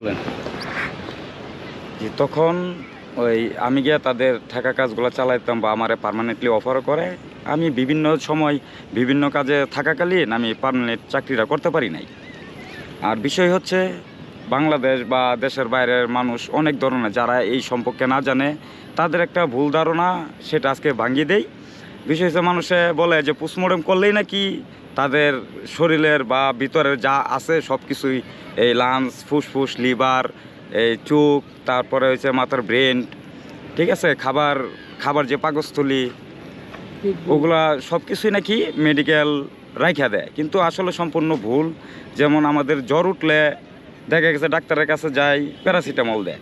বলেন। জি, তখন ওই আমি গিয়ে তাদের থাকা কাজগুলো চালাইতাম বা আমারে পার্মানেন্টলি অফারও করে। আমি বিভিন্ন সময় বিভিন্ন কাজে থাকাকালীন আমি পার্মানেন্ট চাকরিটা করতে পারি নাই। আর বিষয় হচ্ছে বাংলাদেশ বা দেশের বাইরের মানুষ অনেক ধরনের যারা এই সম্পর্কে না জানে তাদের একটা ভুল ধারণা সেটা আজকে ভাঙিয়ে দেই। বিষয় হচ্ছে মানুষে বলে যে পোস্টমর্টম করলেই নাকি তাদের শরীরের বা ভিতরের যা আছে সব কিছুই এই লাংস, ফুসফুস, লিভার, এই চোখ, তারপরে হচ্ছে মাথার ব্রেন, ঠিক আছে, খাবার খাবার যে পাকস্থলী, ওগুলা সব কিছুই নাকি মেডিকেল রাইখা দেয়, কিন্তু আসলে সম্পূর্ণ ভুল। যেমন আমাদের জ্বর উঠলে দেখা গেছে ডাক্তারের কাছে যাই, প্যারাসিটামল দেয়।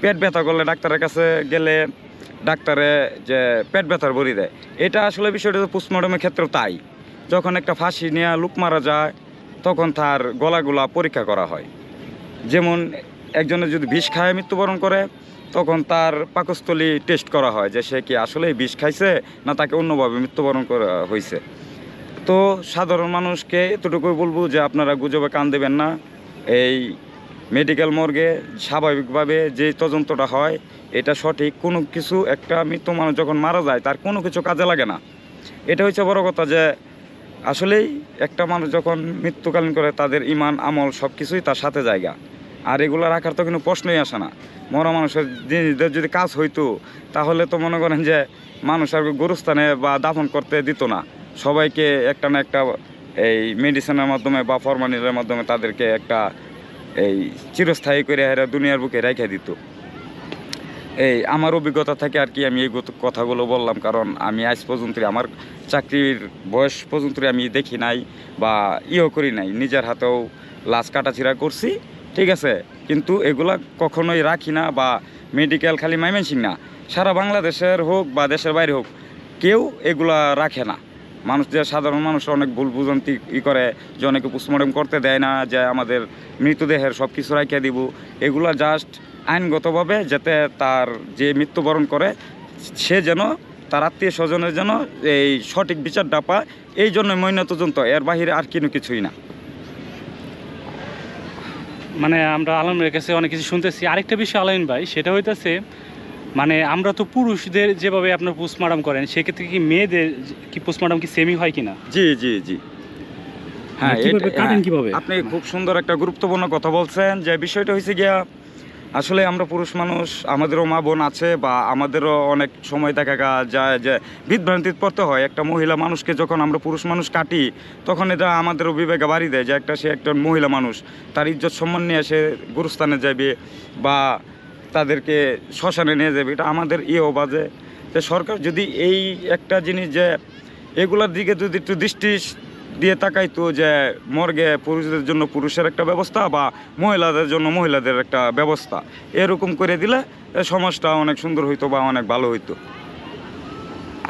পেট ব্যথা করলে ডাক্তারের কাছে গেলে ডাক্তারে যে পেট ব্যথার বড়ি দেয়। এটা আসলে বিষয়টা তো পোস্টমর্টমের ক্ষেত্রেও তাই। যখন একটা ফাঁসি নিয়ে লুক মারা যায় তখন তার গলাগুলা পরীক্ষা করা হয়। যেমন একজনের যদি বিষ খায় মৃত্যুবরণ করে তখন তার পাকস্থলী টেস্ট করা হয় যে সে কি আসলেই বিষ খাইছে না তাকে অন্যভাবে মৃত্যুবরণ করা হয়েছে। তো সাধারণ মানুষকে এতটুকুই বলবো যে আপনারা গুজবে কান দেবেন না। এই মেডিকেল মর্গে স্বাভাবিকভাবে যে তদন্তটা হয় এটা সঠিক। কোনো কিছু একটা মৃত্যু মানুষ যখন মারা যায় তার কোনো কিছু কাজে লাগে না। এটা হচ্ছে বড় কথা যে আসলেই একটা মানুষ যখন মৃত্যুকালীন করে তাদের ইমান আমল সব কিছুই তার সাথে জায়গা। আর এগুলো রাখার তো কোনো প্রশ্নই আসে না। মরা মানুষের জিনিসদের যদি কাজ হইতো তাহলে তো মনে করেন যে মানুষ আর গোরস্থানে বা দাফন করতে দিত না। সবাইকে একটা না একটা এই মেডিসিনের মাধ্যমে বা ফরমালিনের মাধ্যমে তাদেরকে একটা এই চিরস্থায়ী করে এরা দুনিয়ার বুকে রেখে দিত। এই আমার অভিজ্ঞতা থেকে আর কি আমি এই কথাগুলো বললাম, কারণ আমি আজ পর্যন্ত আমার চাকরির বয়স পর্যন্ত আমি দেখি নাই বা করি নাই, নিজের হাতেও লাশ কাটাছিড়া করছি, ঠিক আছে, কিন্তু এগুলা কখনোই রাখি না। বা মেডিকেল খালি ময়মনসিংহ না, সারা বাংলাদেশের হোক বা দেশের বাইরে হোক কেউ এগুলা রাখে না। মানুষ যে সাধারণ মানুষ অনেক ভুল বুঝন্তি করে যে অনেকে পোস্টমর্টম করতে দেয় না, যে আমাদের মৃতদেহের সব কিছু রাখিয়ে দিব। এগুলা জাস্ট আইনগতভাবে যাতে তার যে মৃত্যুবরণ করে সে যেন তার আত্মীয় স্বজনের যেন এই সঠিক বিচারটা পায়, এই জন্য ময়নাতদন্ত, এর বাহিরে আর কোনো কিছুই না। মানে আমরা আলমের কাছে অনেক কিছু শুনতেছি। আরেকটা বিষয় আলামিন ভাই, সেটা হইতেছে মানে আমরা তো পুরুষদের যেভাবে আপনার পোস্টমর্টম করেন সেক্ষেত্রে কি মেয়েদের কি পোস্টমর্টম কি সেমই হয় কিনা? জি জি জি, হ্যাঁ, কিভাবে আপনি খুব সুন্দর একটা গুরুত্বপূর্ণ কথা বলছেন। যে বিষয়টা হয়েছে গিয়া আসলে আমরা পুরুষ মানুষ, আমাদেরও মা বোন আছে বা আমাদেরও অনেক সময় দেখা যায় যে বিভ্রান্তিতে পড়তে হয়। একটা মহিলা মানুষকে যখন আমরা পুরুষ মানুষ কাটি তখন এটা আমাদেরও বিবেকে বাড়ি দেয় যে সে একটা মহিলা মানুষ, তার ইজ্জত সম্মান নিয়ে সে গুরুস্থানে যাবে বা তাদেরকে শ্মশানে নিয়ে যাবে। এটা আমাদের বাজে যে সরকার যদি এই একটা জিনিস যে এগুলার দিকে যদি একটু দৃষ্টি দিয়ে তাকাইতো, যে মর্গে পুরুষদের জন্য পুরুষের একটা ব্যবস্থা বা মহিলাদের জন্য মহিলাদের একটা ব্যবস্থা, এরকম করে দিলে সমাজটা অনেক সুন্দর হইতো বা অনেক ভালো হইতো।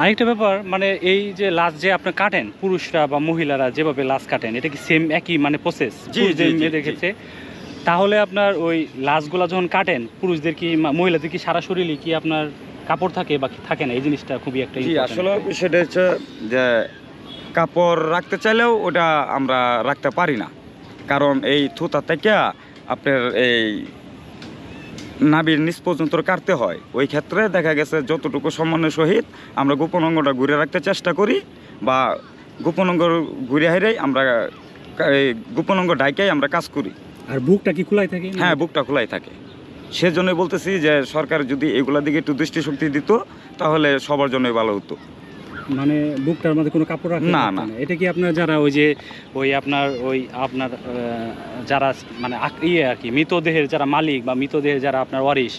আরেকটা ব্যাপার, মানে এই যে লাশ যে আপনি কাটেন পুরুষরা বা মহিলারা যেভাবে লাশ কাটেন এটা কি সেম একই মানে প্রসেস মেয়েদের ক্ষেত্রে? তাহলে আপনার ওই লাশগুলা যখন কাটেন পুরুষদের কি মহিলাদের কি সারা শরীরে কি আপনার কাপড় থাকে বা থাকে না? এই জিনিসটা খুবই একটা আসলে বিষয়টা হচ্ছে যে কাপড় রাখতে চাইলেও ওটা আমরা রাখতে পারি না, কারণ এই থুতা থেকে আপনার এই নাভির নিচ পর্যন্ত কাটতে হয়। ওই ক্ষেত্রে দেখা গেছে যতটুকু সম্মানের সহিত আমরা গোপন অঙ্গটা ঘুরে রাখতে চেষ্টা করি বা গোপন অঙ্গ ঘুরে হাইরেই আমরা এই গোপন অঙ্গ ঢাকাই আমরা কাজ করি। আর বুকটা কি খোলাই থাকে? হ্যাঁ, বুকটা খোলাই থাকে। সেজন্যই বলতেছি যে সরকার যদি এগুলা দিকে একটু দৃষ্টিশক্তি দিত তাহলে সবার জন্যই ভালো হতো। মানে বুকটার মধ্যে কোনো কাপড় রাখে না না, এটা কি আপনার যারা ওই যে আপনার যারা মানে আর কি মৃতদেহের যারা মালিক বা মৃতদেহের যারা আপনার ওয়ারিশ,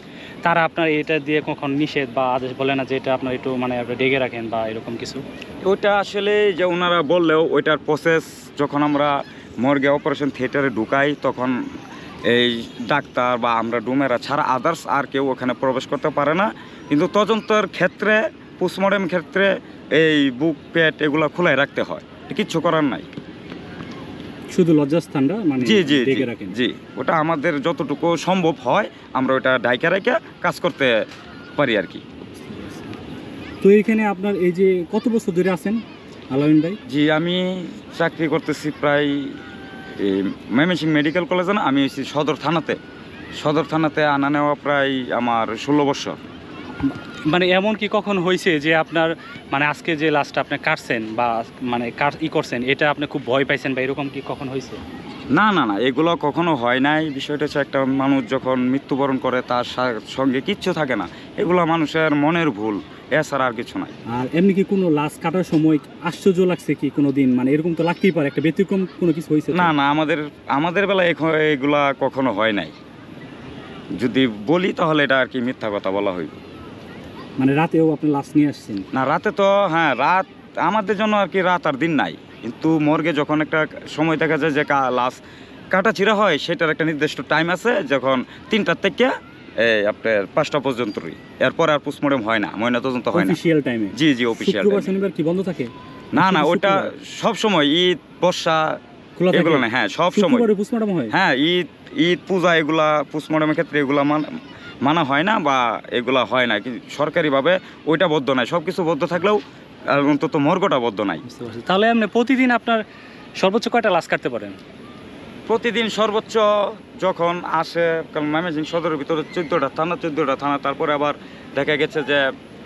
তারা আপনার এটা দিয়ে কখন নিষেধ বা আদেশ বলে না যে এটা আপনার একটু মানে আপনি ডেকে রাখেন বা এরকম কিছু? ওইটা আসলে যে ওনারা বললেও ওইটার প্রসেস যখন আমরা মর্গে অপারেশন থিয়েটারে ঢুকাই তখন এই ডাক্তার বা আমরা ডুমেরা ছাড়া আদার্স আর কেউ ওখানে প্রবেশ করতে পারে না। কিন্তু তদন্তের ক্ষেত্রে পোস্টমর্টম ক্ষেত্রে এই বুক পেট এগুলো খোলাই রাখতে হয়, কিচ্ছু করার নাই। শুধু লজ্জাস্থানটা মানে জি জি জি, ওটা আমাদের যতটুকু সম্ভব হয় আমরা ওটা ডাইকা রেখে কাজ করতে পারি আর কি। তো এইখানে আপনার এই যে কত বছর ধরে আছেন আলামিন ভাই? জি, আমি চাকরি করতেছি প্রায় এই ময়মনসিংহ মেডিকেল কলেজে না, আমি সদর থানাতে সদর থানাতে আনা নেওয়া প্রায় আমার 16 বছর। মানে এমন কি কখন হয়েছে যে আপনার মানে আজকে যে লাশটা আপনি কাটছেন বা মানে করছেন এটা আপনি খুব ভয় পাইছেন বা এরকম কি কখন হয়েছে? না না না, এগুলো কখনো হয় নাই। বিষয়টা হচ্ছে একটা মানুষ যখন মৃত্যুবরণ করে তার সঙ্গে কিচ্ছু থাকে না, এগুলো মানুষের মনের ভুল, এছাড়া আর কিছু নাই। আর এমনি কি কোনো লাশ কাটার সময় আশ্চর্য লাগছে কি কোনো দিন? মানে এরকম তো লাগতেই পারে, একটা ব্যতিক্রম কোনো কিছু হয়েছে? না না, আমাদের বেলায় এগুলা কখনো হয় নাই। যদি বলি তাহলে এটা আর কি মিথ্যা কথা বলা হইবে। মানে রাতেও আপনি লাশ নিয়ে আসছেন? না, রাতে তো হ্যাঁ, রাত আমাদের জন্য আর কি রাত আর দিন নাই, কিন্তু মর্গে যখন একটা সময় দেখা যায় যে লাশ কাটা ছিঁড়া হয়, সেটার একটা নির্দিষ্ট টাইম আছে, যখন 3টার থেকে আপনার 5টা পর্যন্তই। এরপর আর পোস্টমর্টম হয় না, ময়নাতদন্ত হয় না। অফিশিয়াল টাইমে? জি জি, অফিশিয়াল। শুক্রবার শনিবার কি বন্ধ থাকে? না না, ওটা সব সময়, ঈদ বর্ষা খোলা থাকে? এগুলো না, হ্যাঁ সব সময়। শুক্রবারে পোস্টমর্টম হয়? হ্যাঁ, ঈদ পূজা এগুলা পোস্টমর্টমের ক্ষেত্রে এগুলা মানা হয় না বা এগুলা হয় না। কিন্তু সরকারিভাবে ওইটা বদ্ধ নাই, সব কিছু বদ্ধ থাকলেও অন্তত মর্গটা বদ্ধ নাই। বুঝতে পারছি। তাহলে আপনি প্রতিদিন আপনার সর্বোচ্চ কয়টা লাশ কাটতে পারেন? প্রতিদিন সর্বোচ্চ যখন আসে, কারণ ময়মনসিংহ সদরের ভিতরে 14টা থানা, তারপরে আবার দেখা গেছে যে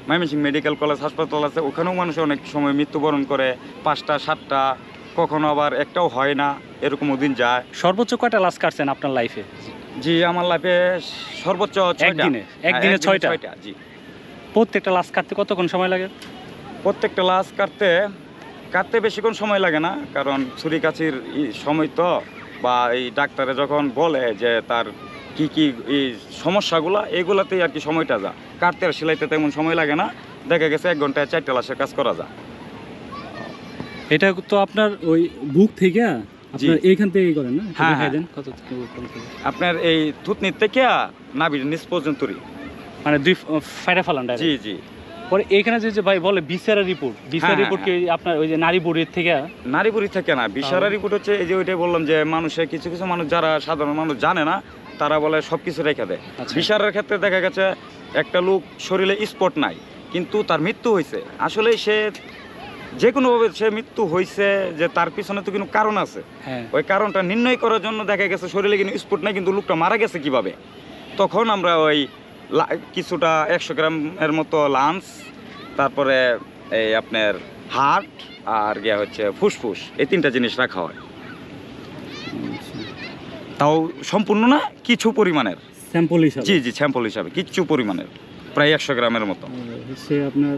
ময়মনসিংহ মেডিকেল কলেজ হাসপাতাল আছে, ওখানেও মানুষ অনেক সময় মৃত্যুবরণ করে, 5টা 7টা, কখনো আবার একটাও হয় না, এরকমও দিন যায়। সর্বোচ্চ কয়টা লাশ কাটছেন আপনার লাইফে? জি, আমার লাইফে সর্বোচ্চ 6টা। একদিনে 6টা? জি। প্রত্যেকটা লাশ কাটতে কতক্ষণ সময় লাগে? প্রত্যেকটা লাশ কাটতে বেশিক্ষণ সময় লাগে না, কারণ ছুরি কাছির সময় তো, বা এই ডাক্তারে যখন বলে যে তার কি কি এই সমস্যাগুলো, এগুলাতেই আর কি সময়টা যায়। কাটতে আর সেলাইতে তেমন সময় লাগে না, দেখা গেছে 1 ঘন্টায় 4টা লাশের কাজ করা যায়। এটা তো আপনার ওই বুক থেকে আপনার এইখান থেকেই করেন না? হ্যাঁ, দেখাই দেন কত থেকে? আপনার এই থুতনির থেকে নাভির নিচ পর্যন্তই। মানে দুই ফাইরা ফালান জি জি। পরে এখানে যে ভাই বলে বিচারা রিপোর্ট, বিচারা রিপোর্ট কি আপনার ওই যে নারী বোর্ডের থেকে? নারী বুড়ি থেকে না, বিশারা রিপোর্ট হচ্ছে এই যে ওইটাই বললাম যে মানুষের কিছু কিছু মানুষ যারা সাধারণ মানুষ জানে না, তারা বলে সব কিছু রেখে দেয়। আচ্ছা। বিশারের ক্ষেত্রে দেখা গেছে একটা লোক শরীরে স্পট নাই, কিন্তু তার মৃত্যু হয়েছে, আসলে সে যে কোনোভাবে সে মৃত্যু হয়েছে, যে তার পিছনে তো কোনো কারণ আছে। হ্যাঁ। ওই কারণটা নির্ণয় করার জন্য দেখা গেছে শরীরে কিন্তু স্পট নাই, কিন্তু লোকটা মারা গেছে কিভাবে, তখন আমরা ওই কিছুটা 100 গ্রামের মতো লাঞ্চ, তারপরে এই আপনার হার্ট আর গিয়া হচ্ছে ফুসফুস, এই 3টা জিনিস রাখা হয়। তাও সম্পূর্ণ না, কিছু পরিমাণের স্যাম্পল হিসাবে? জি জি, স্যাম্পল হিসাবে কিছু পরিমাণের, প্রায় 100 গ্রামের মতো। হচ্ছে আপনার